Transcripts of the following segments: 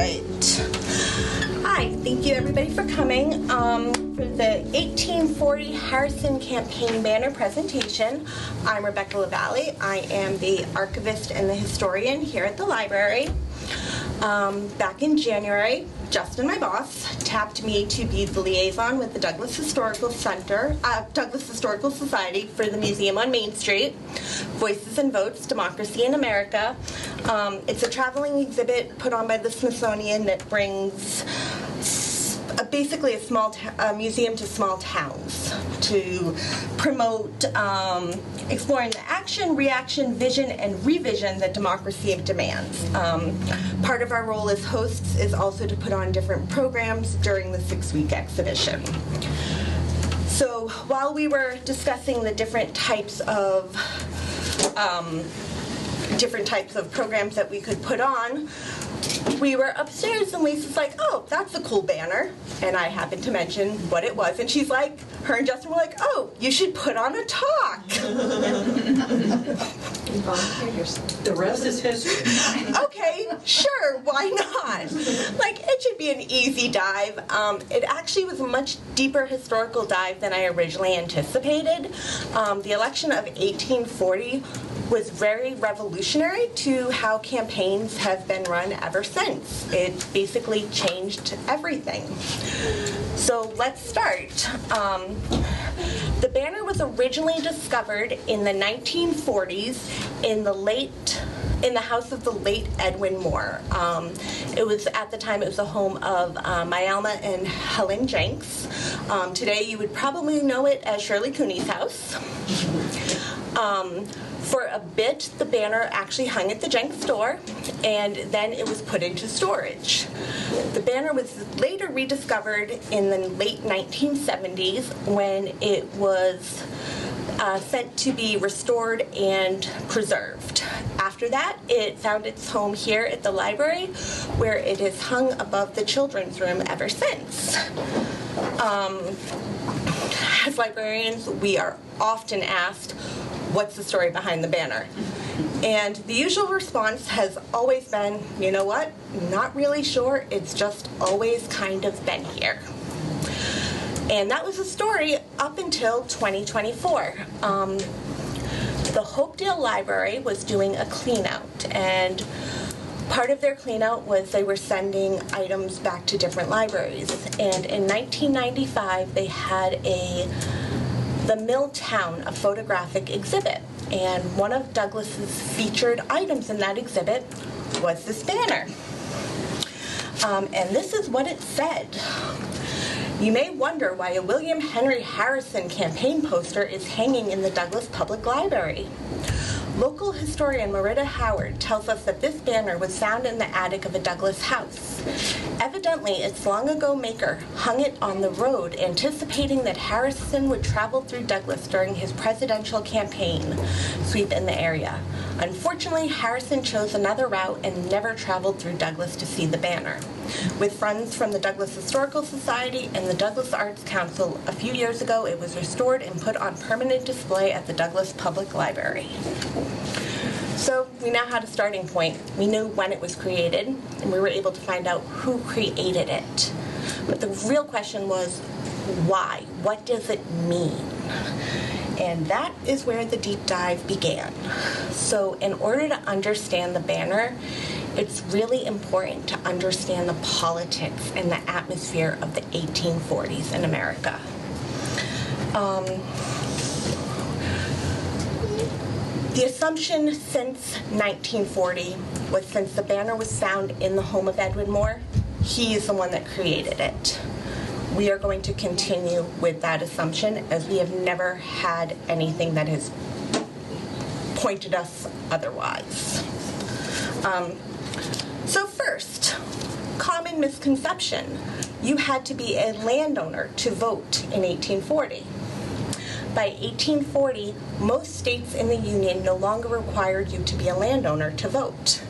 right. Hi, thank you everybody for coming for the 1840 Harrison Campaign Banner presentation. I'm Rebecca Lavallee. I am the archivist and the historian here at the library. Back in January, Justin, my boss, tapped me to be the liaison with the Douglas Historical Society for the museum on Main Street, Voices and Votes, Democracy in America. It's a traveling exhibit put on by the Smithsonian that brings basically a museum to small towns to promote exploring the action, reaction, vision, and revision that democracy demands. Part of our role as hosts is also to put on different programs during the 6-week exhibition. So while we were discussing the different types of programs that we could put on, we were upstairs and Lisa's like, oh, that's a cool banner. And I happened to mention what it was. And she's like, her and Justin were like, oh, you should put on a talk. The rest is history. Okay, sure, why not? Like, it should be an easy dive. It actually was a much deeper historical dive than I originally anticipated. The election of 1840 was very revolutionary to how campaigns have been run ever since. It basically changed everything. So let's start. The banner was originally discovered in the 1940s in the house of the late Edwin Moore. It was, at the time, it was the home of my Alma and Helen Jenks. Today you would probably know it as Shirley Cooney's house. For a bit, the banner actually hung at the Jenks store, and then it was put into storage. The banner was later rediscovered in the late 1970s when it was sent to be restored and preserved. After that, it found its home here at the library, where it has hung above the children's room ever since. As librarians, we are often asked, what's the story behind the banner? And the usual response has always been, you know what, not really sure, it's just always kind of been here. And that was the story up until 2024. The Hopedale Library was doing a clean out, and part of their clean out was they were sending items back to different libraries. And in 1995, they had the Milltown, a photographic exhibit. And one of Douglas's featured items in that exhibit was this banner. And this is what it said. You may wonder why a William Henry Harrison campaign poster is hanging in the Douglas Public Library. Local historian Merida Howard tells us that this banner was found in the attic of a Douglas house. Evidently, its long-ago maker hung it on the road, anticipating that Harrison would travel through Douglas during his presidential campaign sweep in the area. Unfortunately, Harrison chose another route and never traveled through Douglas to see the banner. With funds from the Douglas Historical Society and the Douglas Arts Council, a few years ago it was restored and put on permanent display at the Douglas Public Library. So we now had a starting point. We knew when it was created, and we were able to find out who created it. But the real question was, why? What does it mean? And that is where the deep dive began. So in order to understand the banner, it's really important to understand the politics and the atmosphere of the 1840s in America. The assumption since 1940 was, since the banner was found in the home of Edwin Moore, he is the one that created it. We are going to continue with that assumption, as we have never had anything that has pointed us otherwise. So first, common misconception. You had to be a landowner to vote in 1840. By 1840, most states in the Union no longer required you to be a landowner to vote.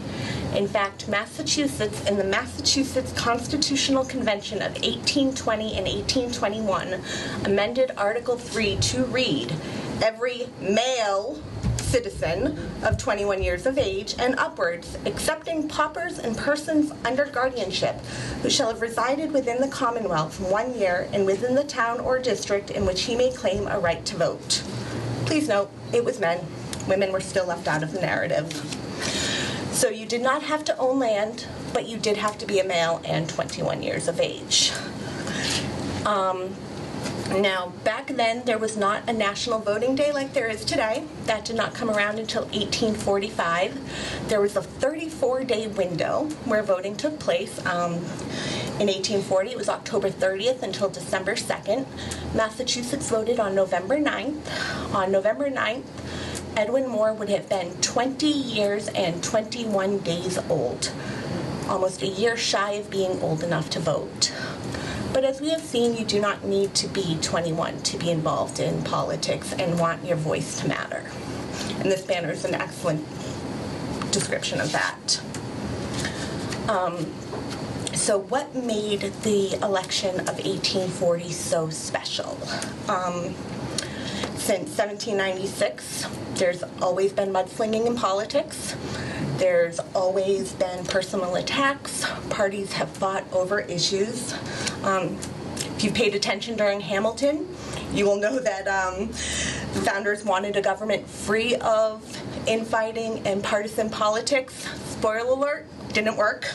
In fact, Massachusetts, in the Massachusetts Constitutional Convention of 1820 and 1821, amended Article 3 to read, every male citizen of 21 years of age and upwards, excepting paupers and persons under guardianship, who shall have resided within the Commonwealth 1 year and within the town or district in which he may claim a right to vote. Please note, it was men. Women were still left out of the narrative. So you did not have to own land, but you did have to be a male and 21 years of age. Now, back then, there was not a national voting day like there is today. That did not come around until 1845. There was a 34-day window where voting took place. In 1840, it was October 30th until December 2nd. Massachusetts voted on November 9th. On November 9th, Edwin Moore would have been 20 years and 21 days old, almost a year shy of being old enough to vote. But as we have seen, you do not need to be 21 to be involved in politics and want your voice to matter. And this banner is an excellent description of that. So what made the election of 1840 so special? Since 1796, there's always been mudslinging in politics. There's always been personal attacks. Parties have fought over issues. If you've paid attention during Hamilton, you will know that the founders wanted a government free of infighting and partisan politics. Spoiler alert, didn't work.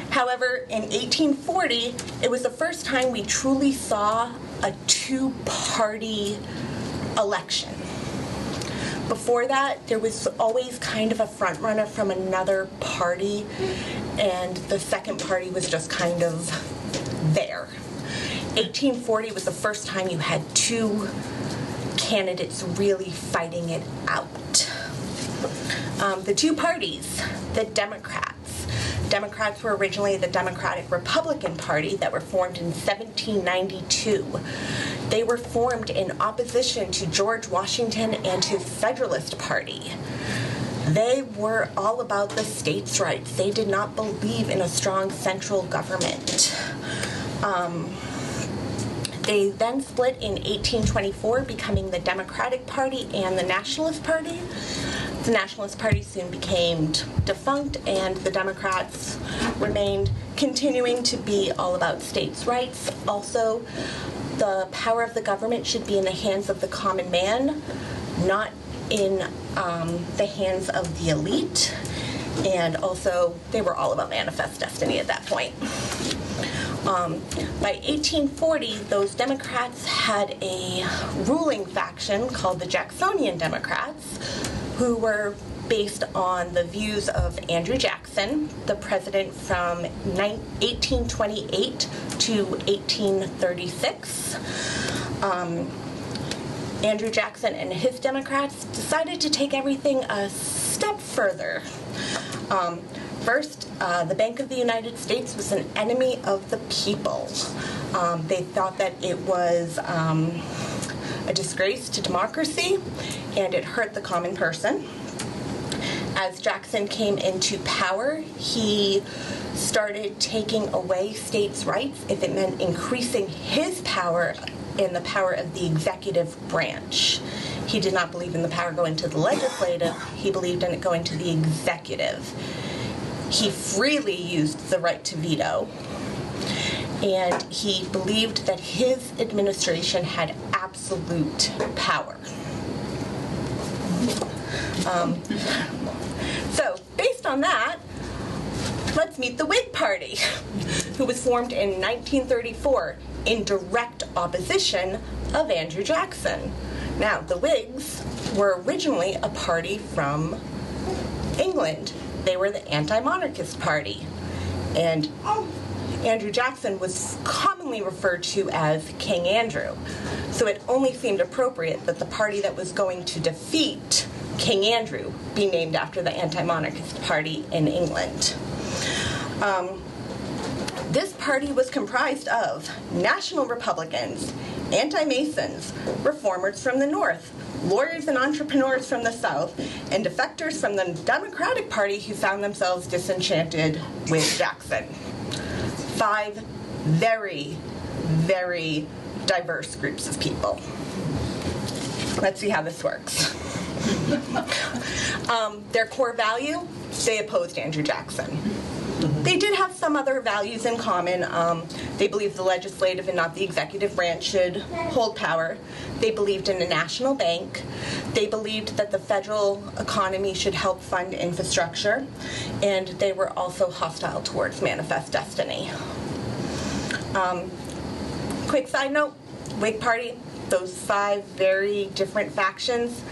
However, in 1840, it was the first time we truly saw a two-party election. Before that, there was always kind of a front runner from another party, and the second party was just kind of there. 1840 was the first time you had two candidates really fighting it out. The two parties, the Democrats were originally the Democratic Republican Party that were formed in 1792. They were formed in opposition to George Washington and his Federalist Party. They were all about the states' rights. They did not believe in a strong central government. They then split in 1824, becoming the Democratic Party and the Nationalist Party. The Nationalist Party soon became defunct, and the Democrats remained, continuing to be all about states' rights. Also, the power of the government should be in the hands of the common man, not in the hands of the elite. And also, they were all about manifest destiny at that point. By 1840, those Democrats had a ruling faction called the Jacksonian Democrats, who were based on the views of Andrew Jackson, the president from 1828 to 1836. Andrew Jackson and his Democrats decided to take everything a step further. First, the Bank of the United States was an enemy of the people. They thought that it was a disgrace to democracy, and it hurt the common person. As Jackson came into power, he started taking away states' rights if it meant increasing his power and the power of the executive branch. He did not believe in the power going to the legislative. He believed in it going to the executive. He freely used the right to veto, and he believed that his administration had absolute power. So, based on that, let's meet the Whig Party, who was formed in 1934 in direct opposition of Andrew Jackson. Now, the Whigs were originally a party from England. They were the anti-monarchist party. And Andrew Jackson was commonly referred to as King Andrew. So it only seemed appropriate that the party that was going to defeat King Andrew be named after the anti-monarchist party in England. This party was comprised of National Republicans, anti-Masons, reformers from the North, lawyers and entrepreneurs from the South, and defectors from the Democratic Party who found themselves disenchanted with Jackson. 5 very, very diverse groups of people. Let's see how this works. Their core value, they opposed Andrew Jackson. They did have some other values in common. They believed the legislative and not the executive branch should hold power. They believed in a national bank. They believed that the federal economy should help fund infrastructure. And they were also hostile towards Manifest Destiny. Quick side note, Whig Party, those 5 very different factions,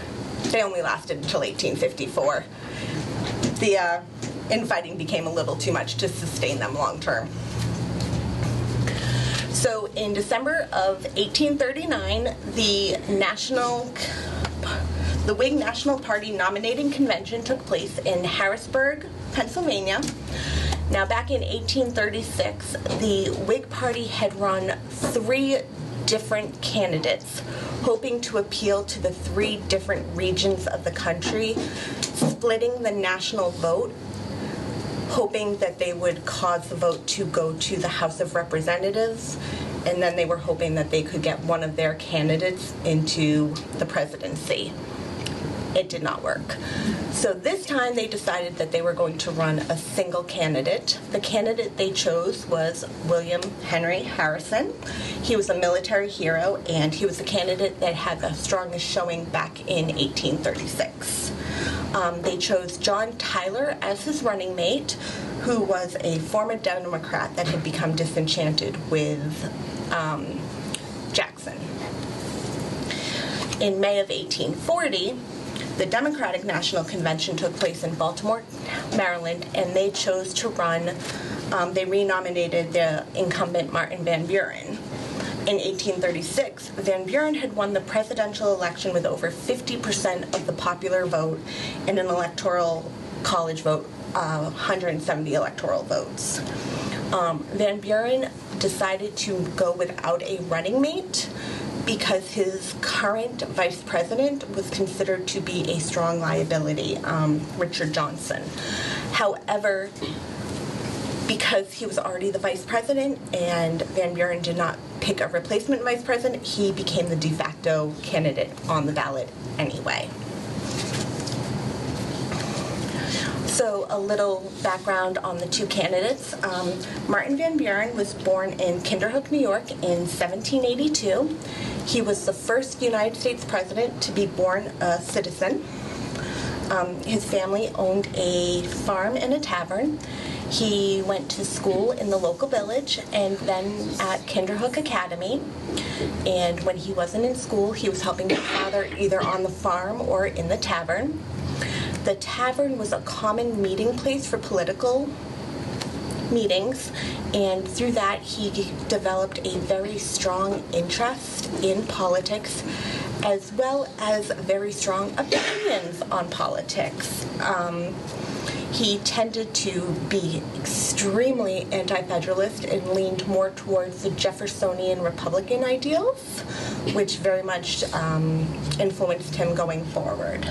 they only lasted until 1854. The infighting became a little too much to sustain them long term. So in December of 1839, the Whig National Party nominating convention took place in Harrisburg, Pennsylvania. Now, back in 1836, the Whig Party had run 3 different candidates, hoping to appeal to the 3 different regions of the country, splitting the national vote, hoping that they would cause the vote to go to the House of Representatives, and then they were hoping that they could get one of their candidates into the presidency. It did not work. So this time they decided that they were going to run a single candidate. The candidate they chose was William Henry Harrison. He was a military hero, and he was the candidate that had the strongest showing back in 1836. They chose John Tyler as his running mate, who was a former Democrat that had become disenchanted with Jackson. In May of 1840, the Democratic National Convention took place in Baltimore, Maryland, and they chose to run, they renominated the incumbent Martin Van Buren. In 1836, Van Buren had won the presidential election with over 50% of the popular vote and an electoral college vote, 170 electoral votes. Van Buren decided to go without a running mate because his current vice president was considered to be a strong liability, Richard Johnson. However, because he was already the vice president and Van Buren did not pick a replacement vice president, he became the de facto candidate on the ballot anyway. So a little background on the 2 candidates. Martin Van Buren was born in Kinderhook, New York in 1782. He was the first United States president to be born a citizen. His family owned a farm and a tavern. He went to school in the local village and then at Kinderhook Academy. And when he wasn't in school, he was helping his father either on the farm or in the tavern. The tavern was a common meeting place for political meetings, and through that he developed a very strong interest in politics as well as very strong opinions on politics. He tended to be extremely anti-federalist and leaned more towards the Jeffersonian Republican ideals, which very much influenced him going forward.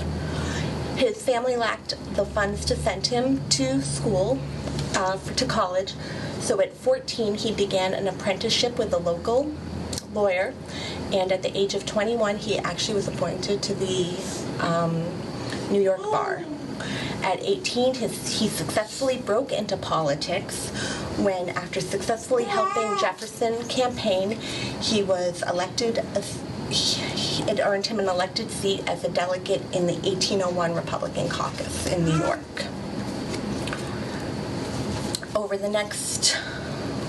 His family lacked the funds to send him to school, to college, so at 14 he began an apprenticeship with a local lawyer, and at the age of 21 he actually was appointed to the New York bar. At 18, he successfully broke into politics when, after successfully helping Jefferson campaign, he was elected. It earned him an elected seat as a delegate in the 1801 Republican caucus in New York. Over the next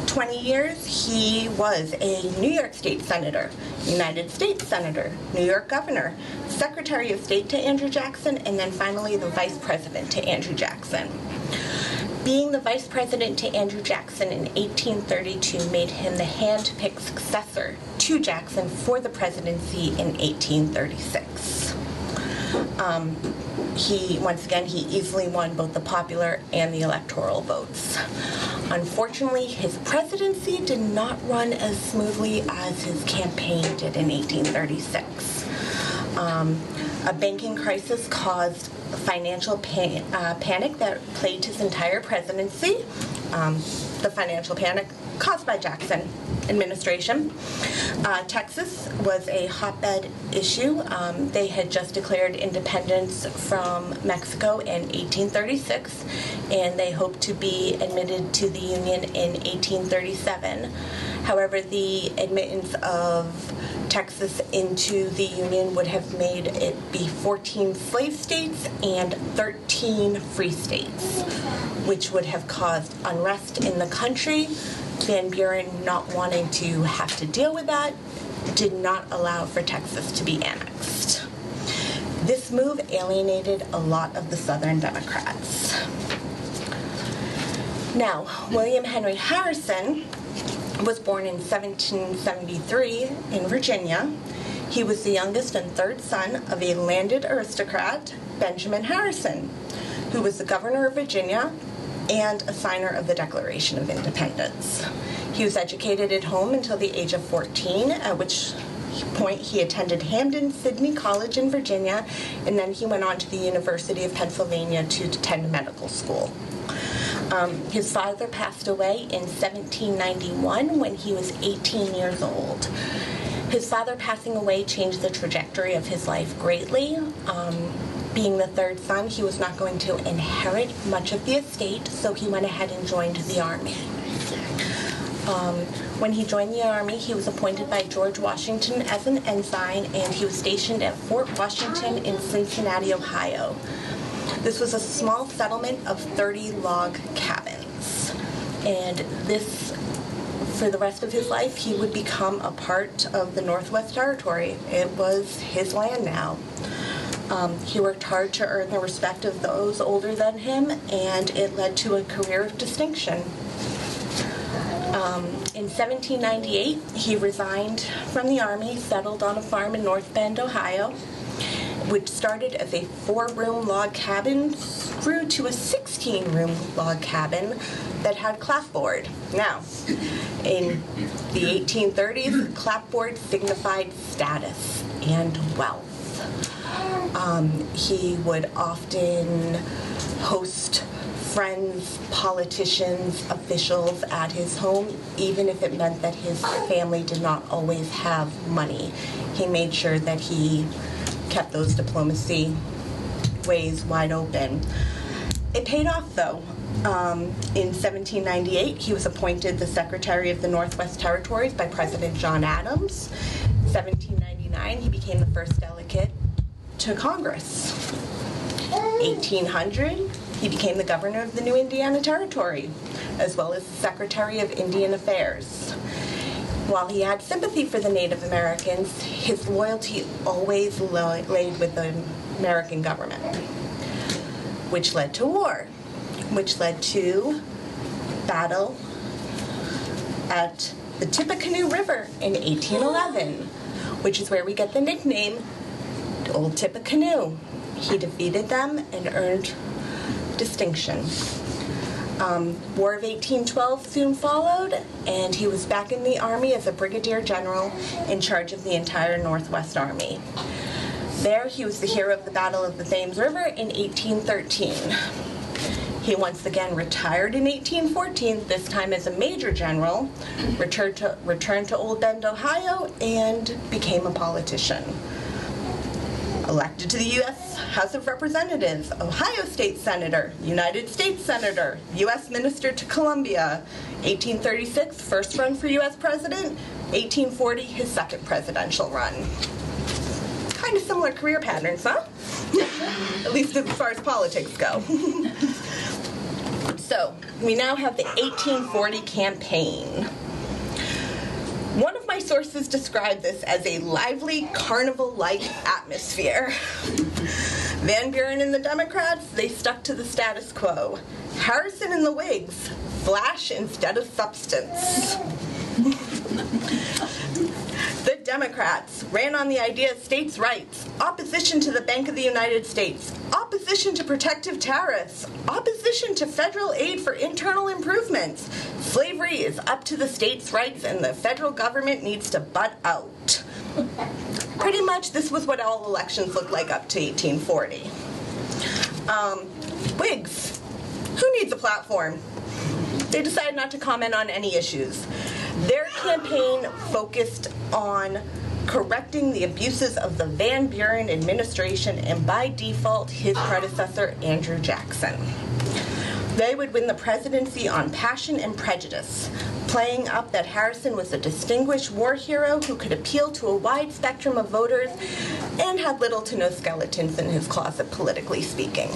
20 years, he was a New York State Senator, United States Senator, New York Governor, Secretary of State to Andrew Jackson, and then finally the Vice President to Andrew Jackson. Being the Vice President to Andrew Jackson in 1832 made him the hand-picked successor to Jackson for the presidency in 1836. Once again, he easily won both the popular and the electoral votes. Unfortunately, his presidency did not run as smoothly as his campaign did in 1836. A banking crisis caused a financial panic that plagued his entire presidency. The financial panic caused by Jackson administration. Texas was a hotbed issue. They had just declared independence from Mexico in 1836, and they hoped to be admitted to the Union in 1837. However, the admittance of Texas into the Union would have made it be 14 slave states and 13 free states, which would have caused unrest in the country. Van Buren, not wanting to have to deal with that, did not allow for Texas to be annexed. This move alienated a lot of the Southern Democrats. Now, William Henry Harrison was born in 1773 in Virginia. He was the youngest and third son of a landed aristocrat, Benjamin Harrison, who was the governor of Virginia and a signer of the Declaration of Independence. He was educated at home until the age of 14, at which point he attended Hampden-Sydney College in Virginia, and then he went on to the University of Pennsylvania to attend medical school. His father passed away in 1791 when he was 18 years old. His father passing away changed the trajectory of his life greatly. Being the third son, he was not going to inherit much of the estate, so he went ahead and joined the Army. When he joined the Army, he was appointed by George Washington as an ensign, and he was stationed at Fort Washington in Cincinnati, Ohio. This was a small settlement of 30 log cabins, and this, for the rest of his life, he would become a part of the Northwest Territory. It was his land now. He worked hard to earn the respect of those older than him, and it led to a career of distinction. In 1798, he resigned from the Army, settled on a farm in North Bend, Ohio, which started as a 4-room log cabin, grew to a 16-room log cabin that had clapboard. Now, in the 1830s, clapboard signified status and wealth. He would often host friends, politicians, officials at his home, even if it meant that his family did not always have money. He made sure that he kept those diplomacy ways wide open. It paid off, though. In 1798, he was appointed the Secretary of the Northwest Territories by President John Adams. In 1799, he became the first delegate to Congress. 1800, he became the governor of the new Indiana Territory, as well as the Secretary of Indian Affairs. While he had sympathy for the Native Americans, his loyalty always laid with the American government, which led to war, which led to battle at the Tippecanoe River in 1811, which is where we get the nickname Old Tippecanoe. He defeated them and earned distinction. War of 1812 soon followed, and he was back in the Army as a brigadier general in charge of the entire Northwest Army. There, he was the hero of the Battle of the Thames River in 1813. He once again retired in 1814, this time as a major general, returned to Old Bend, Ohio, and became a politician. Elected to the U.S. House of Representatives, Ohio State Senator, United States Senator, U.S. Minister to Columbia. 1836, first run for U.S. President. 1840, his second presidential run. Kind of similar career patterns, huh? At least as far as politics go. So, we now have the 1840 campaign. One of my sources described this as a lively, carnival-like atmosphere. Van Buren and the Democrats, they stuck to the status quo. Harrison and the Whigs, flash instead of substance. The Democrats ran on the idea of states' rights, opposition to the Bank of the United States, opposition to protective tariffs, opposition to federal aid for internal improvements. Slavery is up to the states' rights and the federal government needs to butt out. Pretty much this was what all elections looked like up to 1840. Whigs, who needs a platform? They decided not to comment on any issues. Their campaign focused on correcting the abuses of the Van Buren administration and, by default, his predecessor, Andrew Jackson. They would win the presidency on passion and prejudice, playing up that Harrison was a distinguished war hero who could appeal to a wide spectrum of voters and had little to no skeletons in his closet, politically speaking.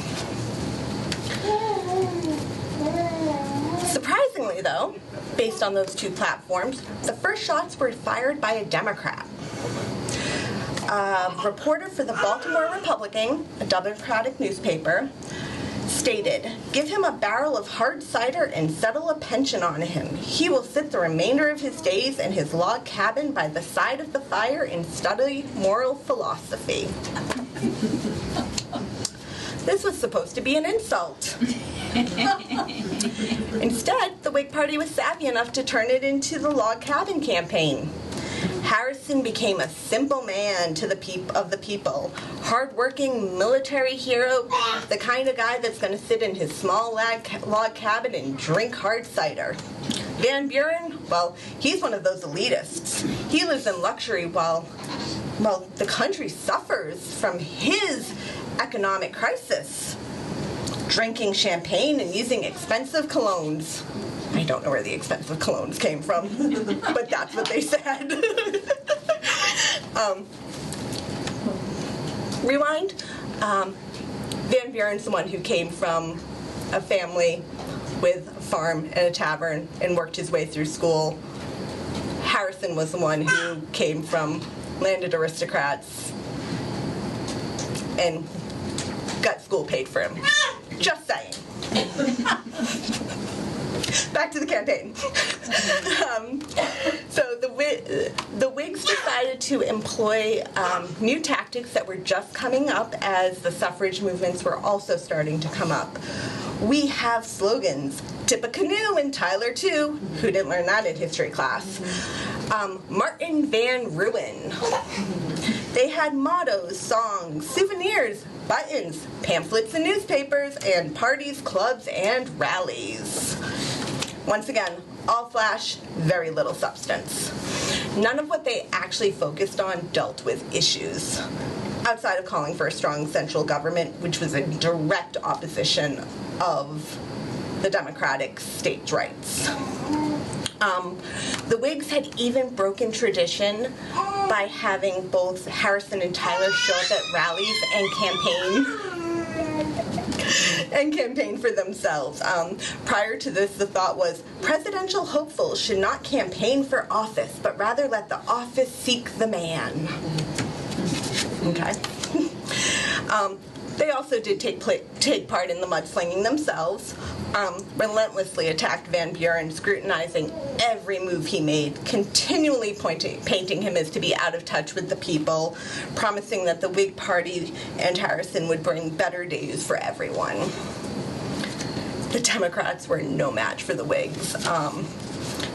Surprisingly, though, based on those two platforms, the first shots were fired by a Democrat. A reporter for the Baltimore Republican, a Democratic newspaper, stated, "Give him a barrel of hard cider and settle a pension on him. He will sit the remainder of his days in his log cabin by the side of the fire and study moral philosophy." This was supposed to be an insult. Instead, the Whig Party was savvy enough to turn it into the log cabin campaign. Harrison became a simple man to the people, hardworking military hero, the kind of guy that's going to sit in his small log cabin and drink hard cider. Van Buren, well, he's one of those elitists. He lives in luxury while the country suffers from his economic crisis, drinking champagne and using expensive colognes. I don't know where the expensive colognes came from, but that's what they said. Rewind. Van Buren's the one who came from a family with a farm and a tavern and worked his way through school. Harrison was the one who came from landed aristocrats and got school paid for him. Just saying. Back to the campaign. So the Whigs decided to employ new tactics that were just coming up as the suffrage movements were also starting to come up. We have slogans, tip a canoe and Tyler too. Who didn't learn that in history class? Martin Van Ruin. They had mottos, songs, souvenirs, buttons, pamphlets and newspapers, and parties, clubs, and rallies. Once again, all flash, very little substance. None of what they actually focused on dealt with issues, outside of calling for a strong central government, which was in direct opposition of the democratic states' rights. The Whigs had even broken tradition by having both Harrison and Tyler show up at rallies and campaign for themselves. Prior to this, the thought was presidential hopefuls should not campaign for office, but rather let the office seek the man. Okay. They also did take part in the mudslinging themselves, relentlessly attacked Van Buren, scrutinizing every move he made, continually painting him as to be out of touch with the people, promising that the Whig Party and Harrison would bring better days for everyone. The Democrats were no match for the Whigs.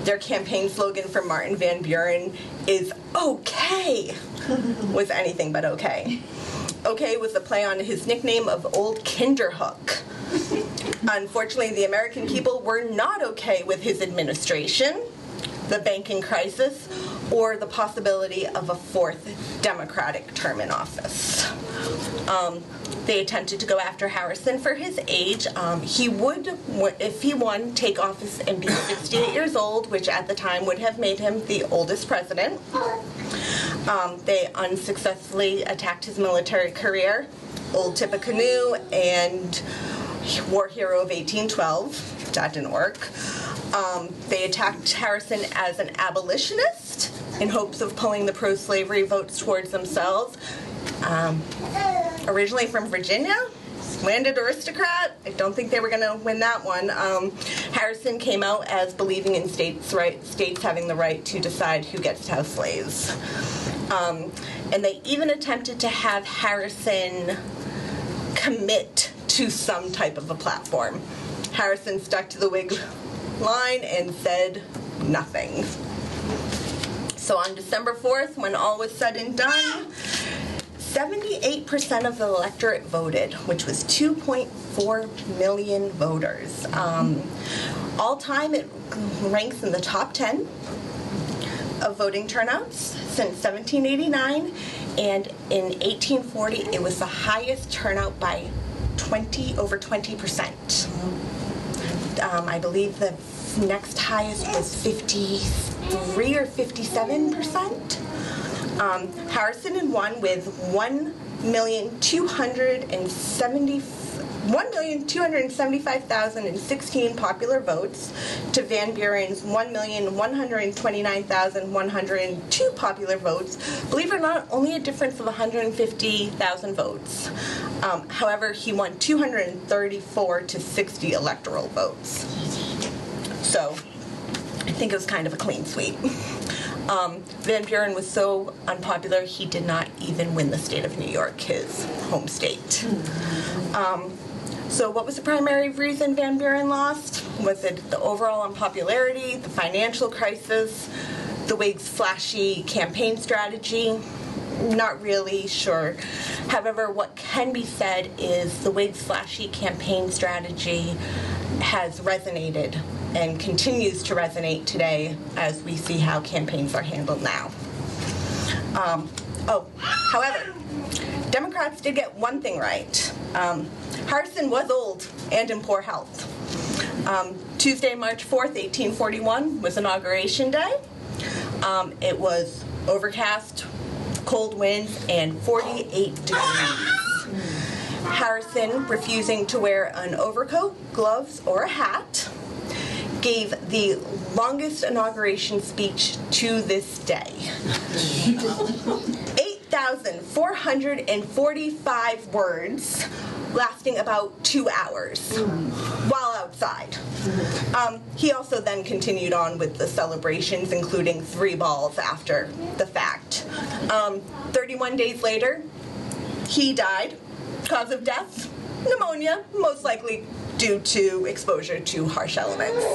Their campaign slogan for Martin Van Buren is "Okay," was anything but okay. Okay was a play on his nickname of Old Kinderhook. Unfortunately, the American people were not okay with his administration, the banking crisis, or the possibility of a fourth Democratic term in office. They attempted to go after Harrison for his age. He would, if he won, take office and be 68 years old, which at the time would have made him the oldest president. They unsuccessfully attacked his military career, Old Tippecanoe, and War Hero of 1812. That didn't work. They attacked Harrison as an abolitionist in hopes of pulling the pro-slavery votes towards themselves. Originally from Virginia, landed aristocrat. I don't think they were going to win that one. Harrison came out as believing in states having the right to decide who gets to have slaves. And they even attempted to have Harrison commit to some type of a platform. Harrison stuck to the Whig line and said nothing. So on December 4th, when all was said and done, 78% of the electorate voted, which was 2.4 million voters. All time, it ranks in the top 10 of voting turnouts since 1789, and in 1840 it was the highest turnout by over 20%. I believe the next highest was 53 or 57%. Harrison won with 1,275,016 popular votes to Van Buren's 1,129,102 popular votes. Believe it or not, only a difference of 150,000 votes. However, he won 234 to 60 electoral votes. So I think it was kind of a clean sweep. Van Buren was so unpopular, he did not even win the state of New York, his home state. So what was the primary reason Van Buren lost? Was it the overall unpopularity, the financial crisis, the Whigs' flashy campaign strategy? Not really sure. However, what can be said is the Whigs' flashy campaign strategy has resonated and continues to resonate today as we see how campaigns are handled now. However, Democrats did get one thing right. Harrison was old and in poor health. Tuesday, March 4th, 1841 was Inauguration Day. It was overcast, cold winds, and 48 degrees. Harrison, refusing to wear an overcoat, gloves, or a hat, gave the longest inauguration speech to this day. 8,445 words, lasting about 2 hours while outside. He also then continued on with the celebrations, including 3 balls after the fact. 31 days later, he died. Cause of death? Pneumonia, most likely due to exposure to harsh elements.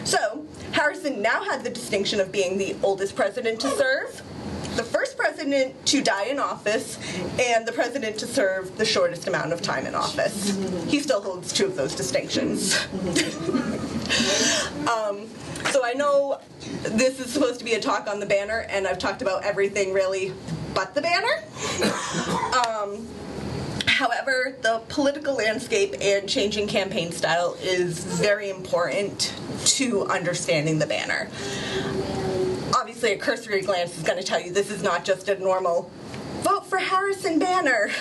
So, Harrison now had the distinction of being the oldest president to serve, the first president to die in office, and the president to serve the shortest amount of time in office. He still holds 2 of those distinctions. So I know this is supposed to be a talk on the banner, and I've talked about everything really but the banner. However, the political landscape and changing campaign style is very important to understanding the banner. Obviously, a cursory glance is going to tell you this is not just a normal vote for Harrison banner.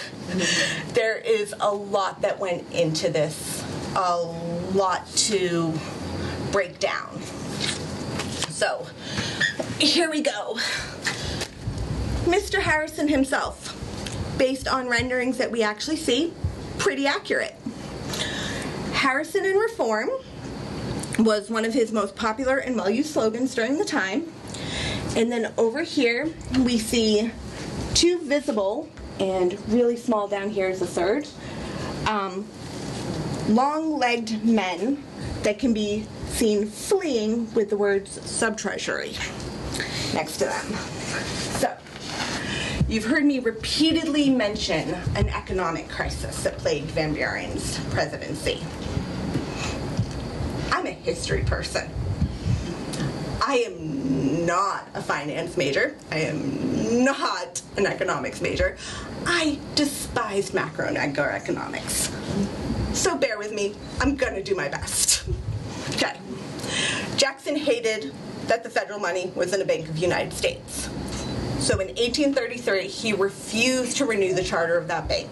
There is a lot that went into this, a lot to break down. So, here we go. Mr. Harrison himself, based on renderings that we actually see, pretty accurate. Harrison and Reform was one of his most popular and well-used slogans during the time. And then over here, we see 2 visible, and really small down here is a third, long-legged men that can be seen fleeing with the words Sub-Treasury next to them. So, you've heard me repeatedly mention an economic crisis that plagued Van Buren's presidency. I'm a history person. I am not a finance major. I am not an economics major. I despised macro and microeconomics. So bear with me. I'm going to do my best. Okay. Jackson hated that the federal money was in the Bank of the United States. So in 1833, he refused to renew the charter of that bank,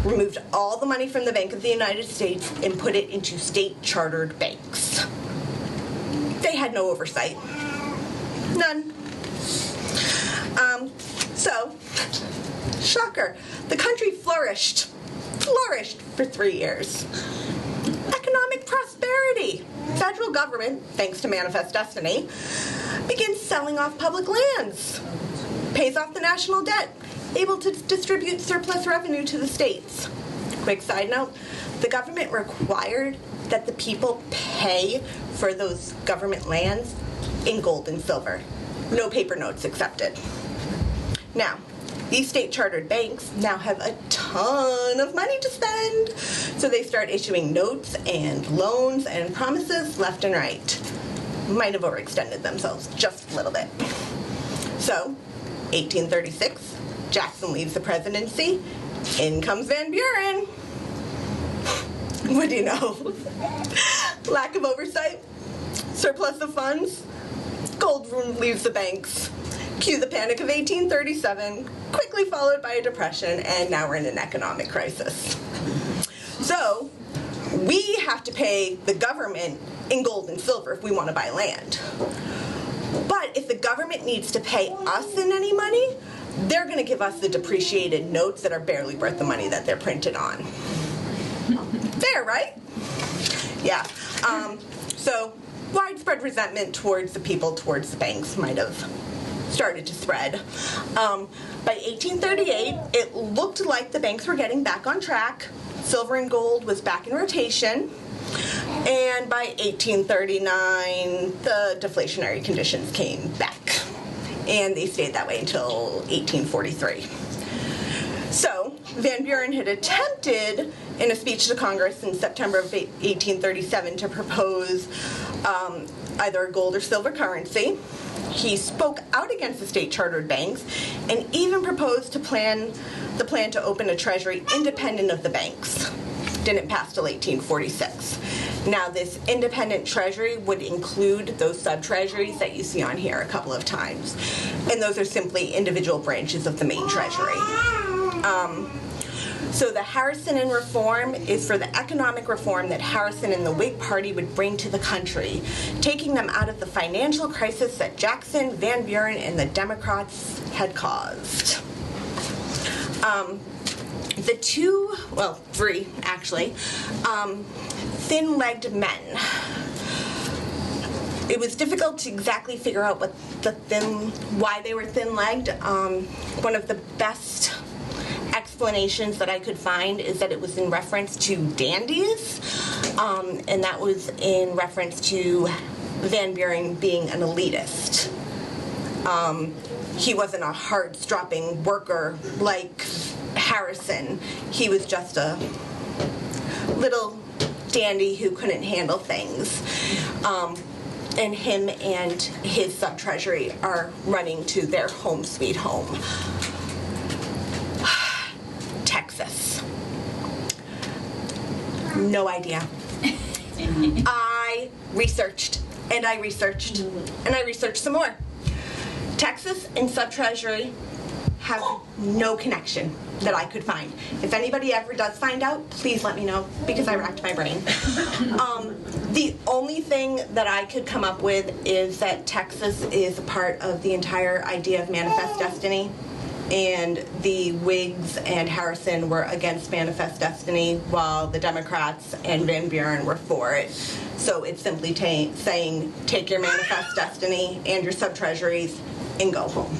removed all the money from the Bank of the United States, and put it into state-chartered banks. They had no oversight. None. So, shocker, the country flourished for 3 years. Economic prosperity. Federal government, thanks to Manifest Destiny, begins selling off public lands, pays off the national debt, able to distribute surplus revenue to the states. Quick side note, the government required that the people pay for those government lands in gold and silver. No paper notes accepted. Now, these state-chartered banks now have a ton of money to spend, so they start issuing notes and loans and promises left and right. Might have overextended themselves just a little bit. So, 1836, Jackson leaves the presidency. In comes Van Buren. What do you know? Lack of oversight, surplus of funds, gold leaves the banks. Cue the Panic of 1837, quickly followed by a depression, and now we're in an economic crisis. So, we have to pay the government in gold and silver if we want to buy land. But if the government needs to pay us in any money, they're going to give us the depreciated notes that are barely worth the money that they're printed on. Fair, right? Yeah. So widespread resentment towards the people, towards the banks might have started to spread. By 1838, it looked like the banks were getting back on track. Silver and gold was back in rotation. And by 1839, the deflationary conditions came back. And they stayed that way until 1843. So, Van Buren had attempted, in a speech to Congress in September of 1837, to propose either a gold or silver currency. He spoke out against the state-chartered banks and even proposed the plan to open a treasury independent of the banks. Didn't pass till 1846. Now, this independent treasury would include those sub-treasuries that you see on here a couple of times. And those are simply individual branches of the main treasury. So the Harrison Reform is for the economic reform that Harrison and the Whig Party would bring to the country, taking them out of the financial crisis that Jackson, Van Buren, and the Democrats had caused. The three actually, thin-legged men. It was difficult to exactly figure out why they were thin-legged. One of the best explanations that I could find is that it was in reference to dandies, and that was in reference to Van Buren being an elitist. He wasn't a hard-stropping worker like Harrison. He was just a little dandy who couldn't handle things. And him and his sub-treasury are running to their home sweet home. Texas. No idea. I researched, and I researched, and I researched some more. Texas and sub-treasury have no connection that I could find. If anybody ever does find out, please let me know, because I racked my brain. The only thing that I could come up with is that Texas is a part of the entire idea of manifest destiny, and the Whigs and Harrison were against manifest destiny, while the Democrats and Van Buren were for it. So it's simply saying, take your manifest destiny and your sub-treasuries and go home.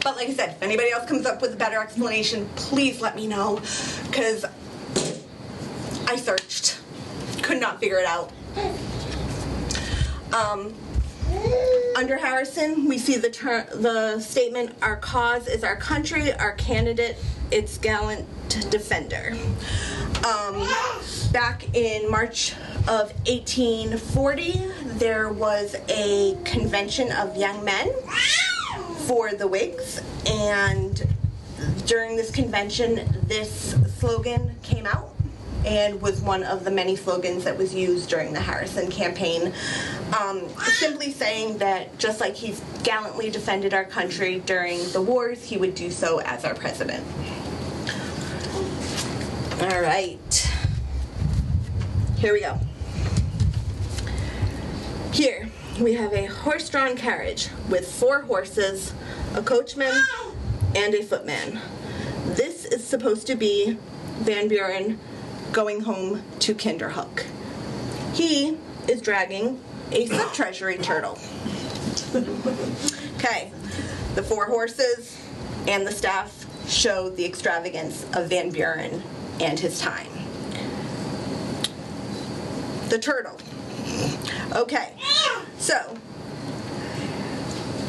But like I said, if anybody else comes up with a better explanation, please let me know, because I searched, could not figure it out. Under Harrison, we see the statement, "Our cause is our country, our candidate, its gallant defender." Back in March of 1840, there was a convention of young men for the Whigs, and during this convention, this slogan came out and was one of the many slogans that was used during the Harrison campaign, simply saying that just like he's gallantly defended our country during the wars, he would do so as our president. All right, here we go. Here we have a horse-drawn carriage with 4 horses, a coachman, and a footman. This is supposed to be Van Buren going home to Kinderhook. He is dragging a sub-treasury turtle. Okay, the 4 horses and the staff show the extravagance of Van Buren and his time. The turtle. Okay, so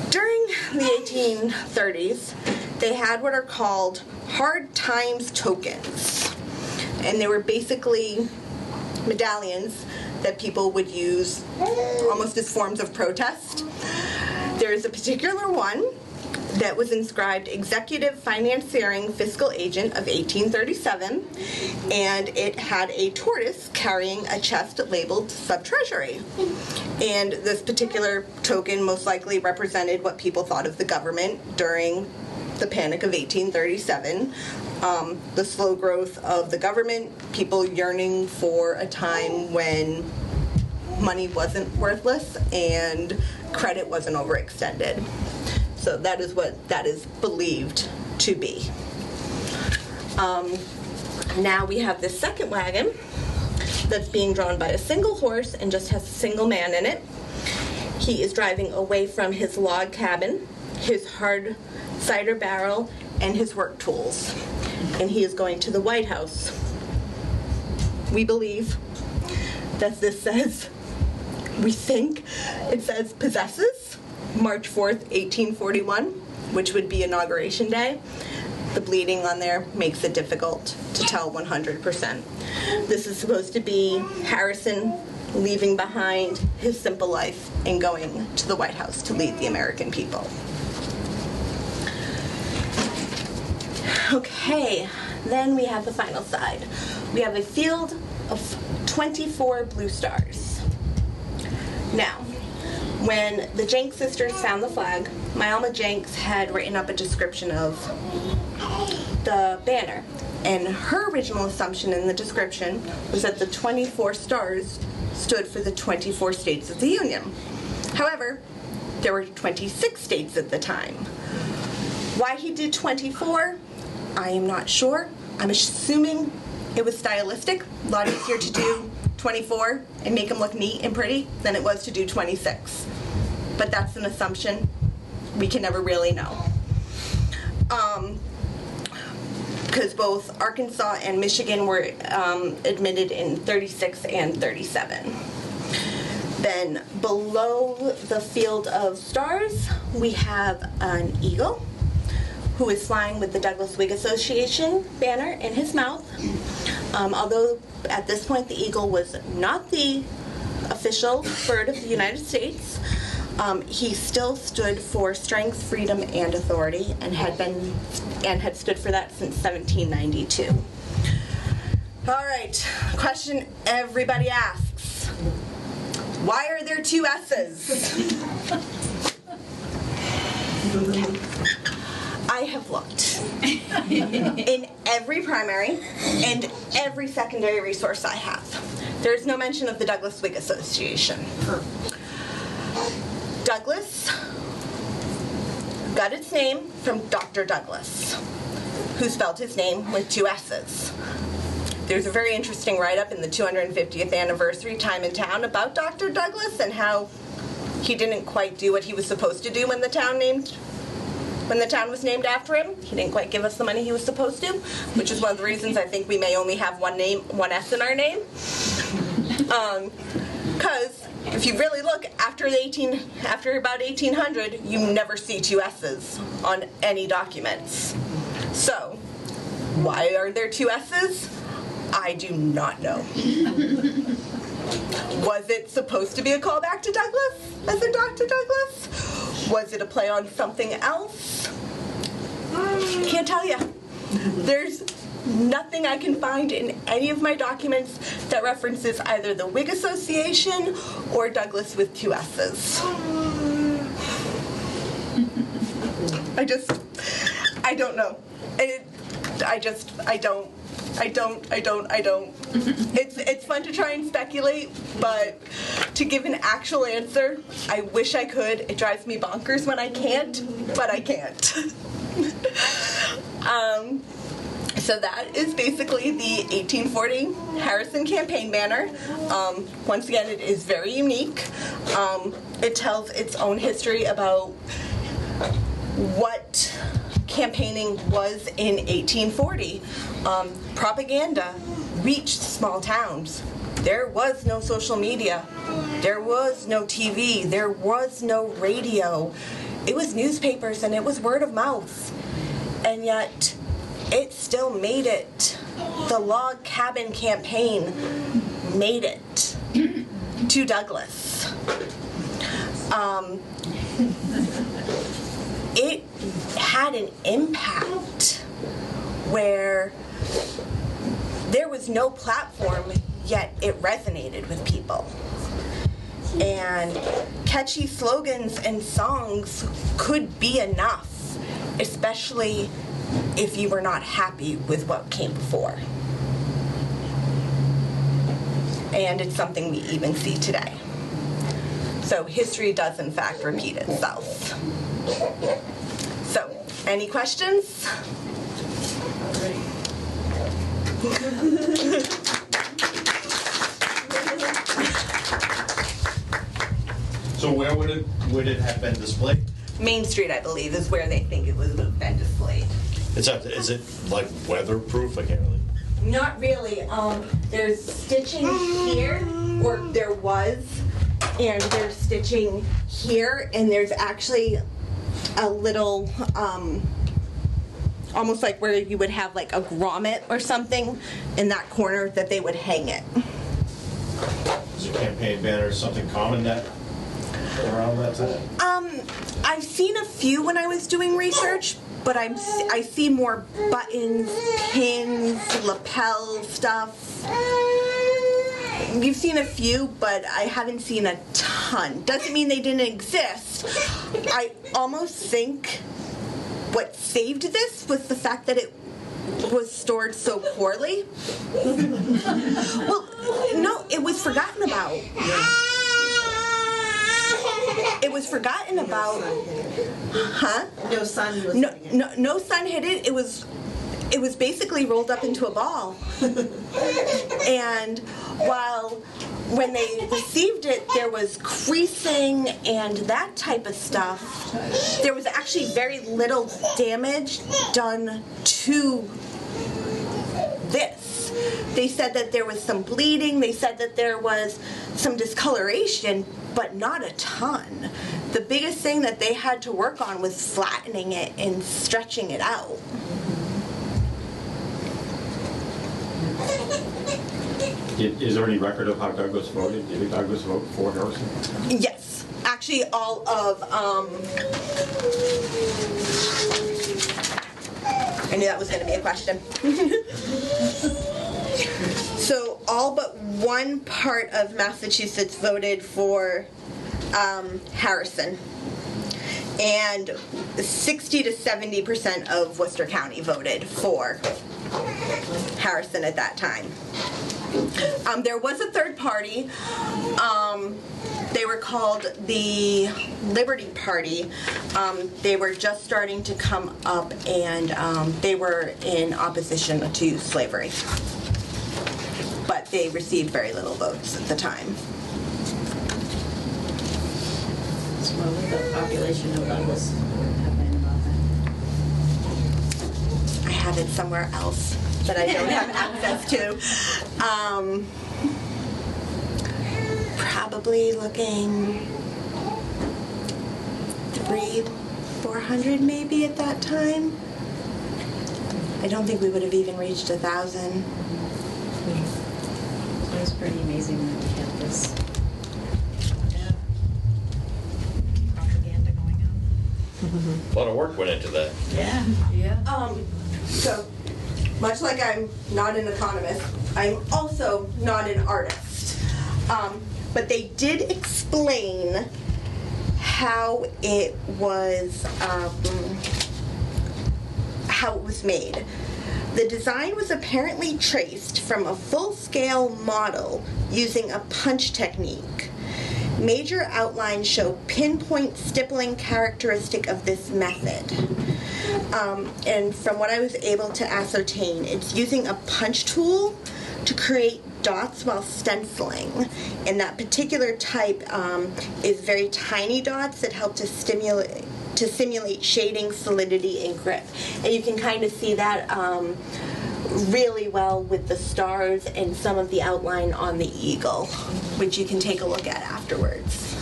during the 1830s, they had what are called hard times tokens. And they were basically medallions that people would use almost as forms of protest. There's a particular one that was inscribed Executive Financiering Fiscal Agent of 1837, and it had a tortoise carrying a chest labeled Sub-Treasury. And this particular token most likely represented what people thought of the government during the Panic of 1837, the slow growth of the government, people yearning for a time when money wasn't worthless and credit wasn't overextended. So that is what that is believed to be. Now we have this second wagon that's being drawn by a single horse and just has a single man in it. He is driving away from his log cabin, his hard cider barrel, and his work tools. And he is going to the White House. We believe that this says, we think it says possesses March 4th, 1841, which would be Inauguration Day. The bleeding on there makes it difficult to tell 100%. This is supposed to be Harrison leaving behind his simple life and going to the White House to lead the American people. Okay, then we have the final side. We have a field of 24 blue stars. Now, when the Jenks sisters found the flag, my Alma Jenks had written up a description of the banner. And her original assumption in the description was that the 24 stars stood for the 24 states of the Union. However, there were 26 states at the time. Why he did 24, I am not sure. I'm assuming it was stylistic. A lot easier to do 24 and make them look neat and pretty than it was to do 26. But that's an assumption. We can never really know. Because both Arkansas and Michigan were admitted in 36 and 37. Then below the field of stars, we have an eagle who is flying with the Douglas Whig Association banner in his mouth. Although at this point the eagle was not the official bird of the United States, he still stood for strength, freedom, and authority, and had stood for that since 1792. All right, question everybody asks: why are there two S's? I have looked in every primary and every secondary resource I have. There's no mention of the Douglas Whig Association. Douglas got its name from Dr. Douglas, who spelled his name with two S's. There's a very interesting write-up in the 250th anniversary Time and Town about Dr. Douglas and how he didn't quite do what he was supposed to do when the town was named after him. He didn't quite give us the money he was supposed to, which is one of the reasons I think we may only have one S in our name. Because if you really look after about 1800, you never see two S's on any documents. So, why are there two S's? I do not know. Was it supposed to be a callback to Douglas as in Dr. Douglas? Was it a play on something else? Can't tell you. There's nothing I can find in any of my documents that references either the Whig Association or Douglas with two S's. I don't know. I don't. It's fun to try and speculate, but to give an actual answer, I wish I could. It drives me bonkers when I can't, but I can't. So that is basically the 1840 Harrison campaign banner. Once again, it is very unique. It tells its own history about what campaigning was in 1840. Propaganda reached small towns. There was no social media. There was no TV. There was no radio. It was newspapers and it was word of mouth. And yet, it still made it. The log cabin campaign made it to Douglas. it had an impact where there was no platform, yet it resonated with people. And catchy slogans and songs could be enough, especially if you were not happy with what came before. And it's something we even see today. So history does in fact repeat itself. So, any questions? So where would it have been displayed? Main Street, I believe, is where they think it would have been displayed. Is it like weatherproof? I can't really. Not really. There's stitching here, or there was, and there's stitching here, and there's actually a little, almost like where you would have like a grommet or something in that corner that they would hang it. Is a campaign banner something common that around that time? I've seen a few when I was doing research, but I see more buttons, pins, lapel stuff. You've seen a few, but I haven't seen a ton. Doesn't mean they didn't exist. I almost think what saved this was the fact that it was stored so poorly. Well, no, it was forgotten about. It was forgotten about. Huh? No sun was No sun hit it. It was basically rolled up into a ball. And when they received it, there was creasing and that type of stuff. There was actually very little damage done to this. They said that there was some bleeding. They said that there was some discoloration, but not a ton. The biggest thing that they had to work on was flattening it and stretching it out. Is there any record of how Douglas voted? Did Douglas vote for Harrison? Yes. Actually, all of, I knew that was going to be a question. So all but one part of Massachusetts voted for Harrison. And 60 to 70% of Worcester County voted for Harrison at that time. There was a third party. They were called the Liberty Party. They were just starting to come up, and they were in opposition to slavery. But they received very little votes at the time. So what would the population of Douglas have been about that? I have it somewhere else that I don't have access to. Probably looking 300-400 maybe at that time. I don't think we would have even reached 1,000. It was pretty amazing that we had this propaganda going on. A lot of work went into that. Yeah. Yeah. So, much like I'm not an economist, I'm also not an artist. But they did explain how it was made. The design was apparently traced from a full-scale model using a punch technique. Major outlines show pinpoint stippling characteristic of this method. And from what I was able to ascertain, it's using a punch tool to create dots while stenciling. And that particular type is very tiny dots that help to simulate shading, solidity, and grip. And you can kind of see that really well with the stars and some of the outline on the eagle, which you can take a look at afterwards.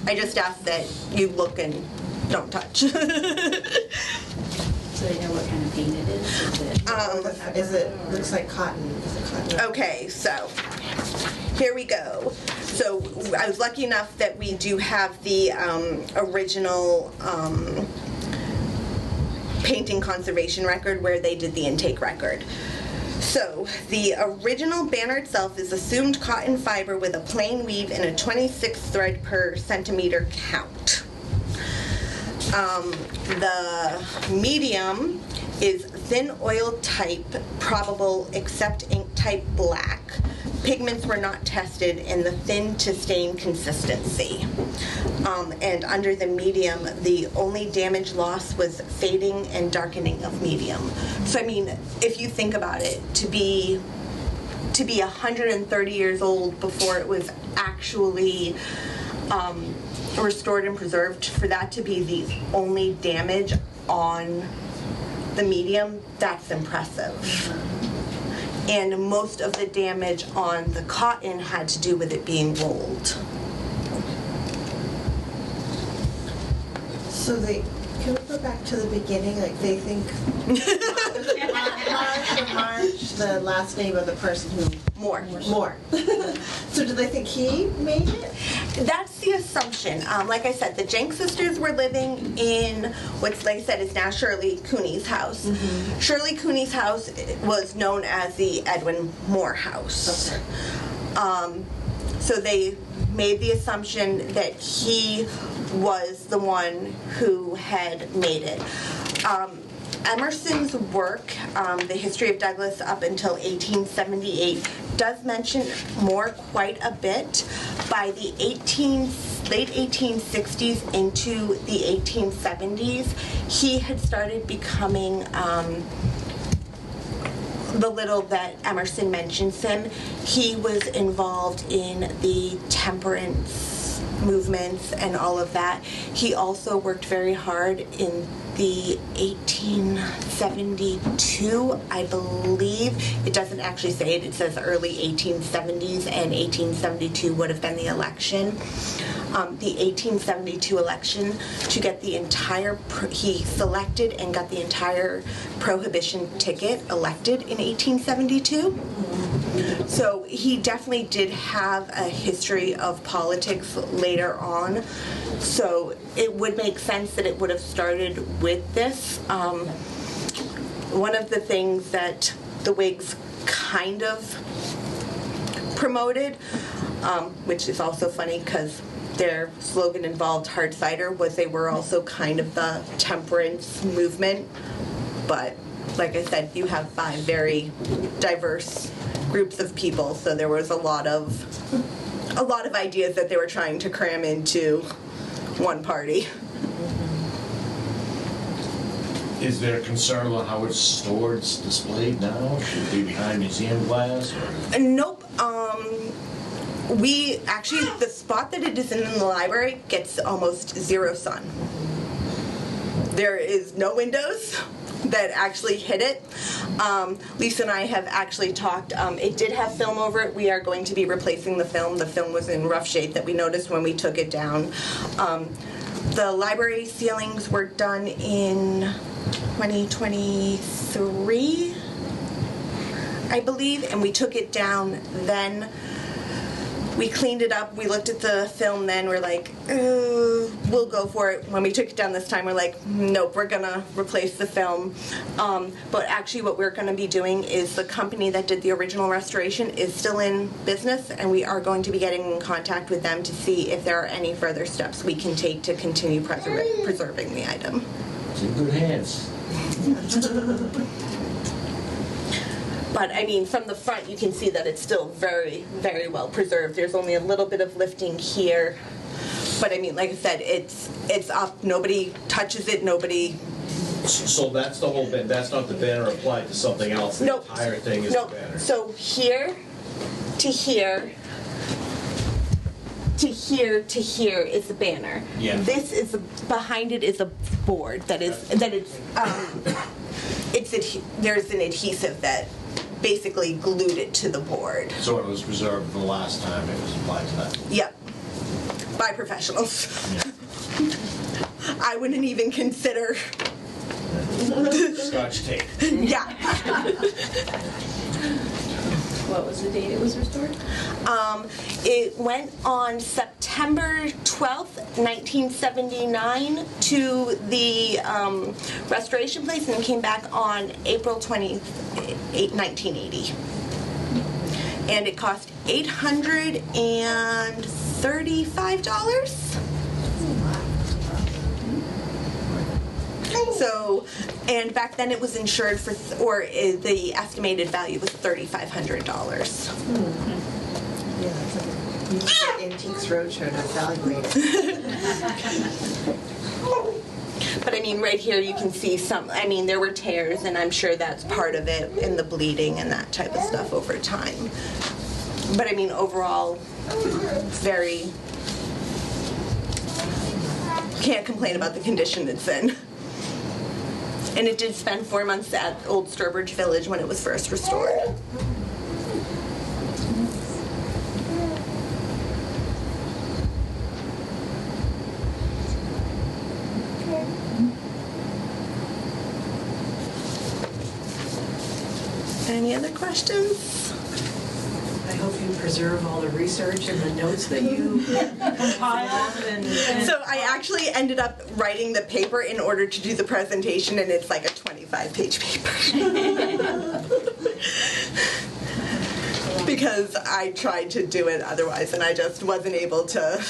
I just ask that you look and don't touch. So you know what kind of paint it is? Is it looks like cotton? Is it cotton? Okay, so here we go. So I was lucky enough that we do have the original painting conservation record where they did the intake record. So the original banner itself is assumed cotton fiber with a plain weave and a 26 thread per centimeter count. The medium is thin oil type, probable except ink type black. Pigments were not tested in the thin to stain consistency. And under the medium, the only damage loss was fading and darkening of medium. So I mean, if you think about it, to be 130 years old before it was actually restored and preserved, for that to be the only damage on the medium, that's impressive. And most of the damage on the cotton had to do with it being rolled. So can we go back to the beginning? Like they think March, the last name of the person who Moore. So do they think he made it? That's the assumption. Like I said, the Jenks sisters were living in what's, like I said, is now Shirley Cooney's house. Mm-hmm. Shirley Cooney's house was known as the Edwin Moore house. Okay. So they made the assumption that he was the one who had made it. Emerson's work, The History of Douglas up until 1878, does mention Moore quite a bit. By the late 1860s into the 1870s, he had started becoming the little that Emerson mentions him. He was involved in the temperance movements and all of that. He also worked very hard in the 1872, I believe. It doesn't actually say it. It says early 1870s, and 1872 would have been the election. The 1872 election, to get the entire, he selected and got the entire prohibition ticket elected in 1872. So he definitely did have a history of politics later on. So it would make sense that it would have started with this. One of the things that the Whigs kind of promoted, which is also funny because their slogan involved hard cider, was they were also kind of the temperance movement. But like I said, you have 5 very diverse groups of people, so there was a lot of ideas that they were trying to cram into one party. Is there concern about how it's stored, displayed now? Should it be behind museum glass? Or? Nope. We actually, the spot that it is in the library gets almost 0 sun. There is no windows that actually hit it. Lisa and I have actually talked. It did have film over it. We are going to be replacing the film. The film was in rough shape that we noticed when we took it down. The library ceilings were done in 2023, I believe, and we took it down then. We cleaned it up. We looked at the film then. We're like, we'll go for it. When we took it down this time, we're like, nope, we're going to replace the film. But actually what we're going to be doing is the company that did the original restoration is still in business, and we are going to be getting in contact with them to see if there are any further steps we can take to continue preserving the item. It's in good hands. But I mean, from the front, you can see that it's still very, very well preserved. There's only a little bit of lifting here, but I mean, like I said, it's up. Nobody touches it. Nobody. So that's the whole bit. That's not the banner applied to something else. The entire thing is the banner. So here to here to here to here is the banner. Yeah. This is behind it is a board there's an adhesive that basically glued it to the board. So it was preserved the last time it was applied to that. Yep. By professionals. Yeah. I wouldn't even consider. Scotch tape. Yeah. What was the date it was restored? It went on September 12th, 1979 to the restoration place and came back on April 28th, 1980. And it cost $835. So, and back then it was insured for, the estimated value was $3,500. Yeah, that's you said Antiques Roadshow to evaluate it. But I mean, right here you can see some, I mean, there were tears, and I'm sure that's part of it, and the bleeding and that type of stuff over time. But I mean, overall, very, can't complain about the condition it's in. And it did spend 4 months at Old Sturbridge Village when it was first restored. Any other questions? I hope you preserve all the research and the notes that you compiled and So I actually ended up writing the paper in order to do the presentation, and it's like a 25-page paper. Because I tried to do it otherwise, and I just wasn't able to.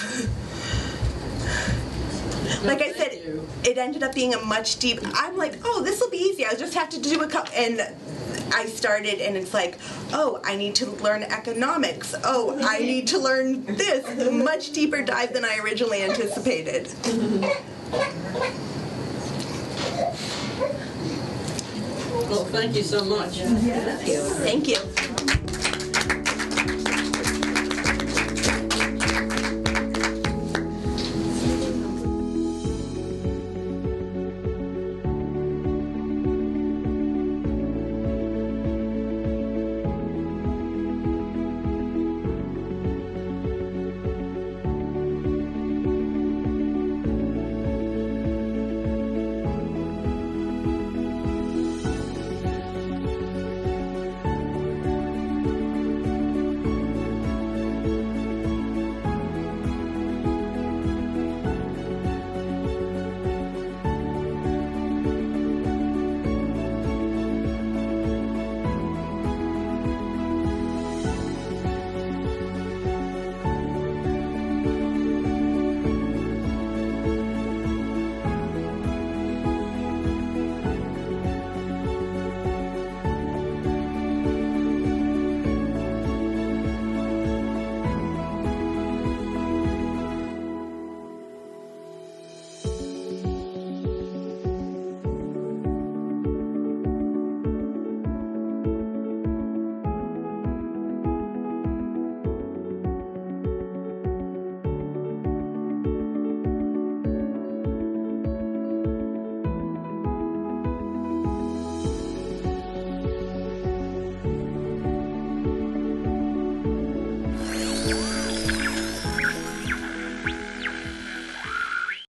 Like I said, it ended up being a much deeper. I'm like, oh, this will be easy. I just have to do a couple. And I started, and it's like, oh, I need to learn economics. Oh, I need to learn this. Much deeper dive than I originally anticipated. Well, thank you so much. Thank you.